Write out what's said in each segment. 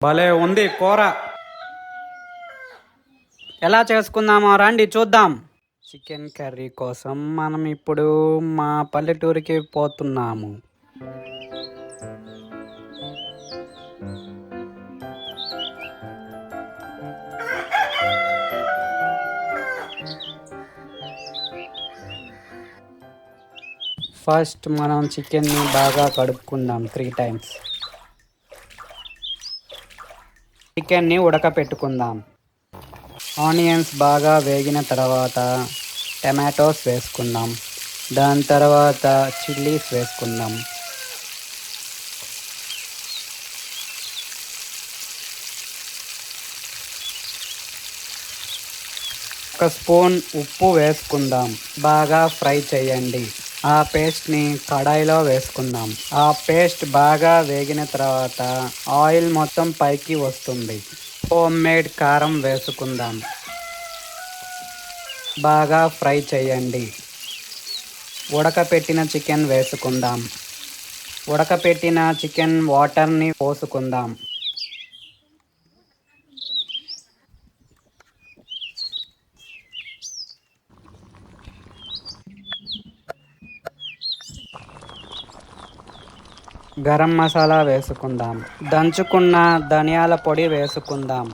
భలే ఉంది కూర. ఎలా చేసుకుందామో రండి చూద్దాం. చికెన్ కర్రీ కోసం మనం ఇప్పుడు మా పల్లెటూరికి పోతున్నాము. ఫస్ట్ మనం చికెన్ని బాగా కడుక్కుందాం 3 టైమ్స్. చికెన్ని ఉడకపెట్టుకుందాం. ఆనియన్స్ బాగా వేగిన తర్వాత టమాటోస్ వేసుకుందాం. దాని తర్వాత చిల్లీస్ వేసుకుందాం. ఒక స్పూన్ ఉప్పు వేసుకుందాం. బాగా ఫ్రై చేయండి. ఆ పేస్ట్ని కడాయిలో వేసుకుందాం. ఆ పేస్ట్ బాగా వేగిన తర్వాత ఆయిల్ మొత్తం పైకి వస్తుంది. హోమ్ మేడ్ కారం వేసుకుందాం. బాగా ఫ్రై చేయండి. ఉడకపెట్టిన చికెన్ వేసుకుందాం. ఉడకపెట్టిన చికెన్ వాటర్ని పోసుకుందాం. గరం మసాలా వేసుకుందాం. దంచుకున్న ధనియాల పొడి వేసుకుందాం.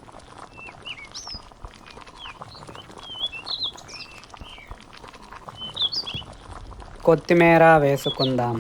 కొత్తిమీర వేసుకుందాం.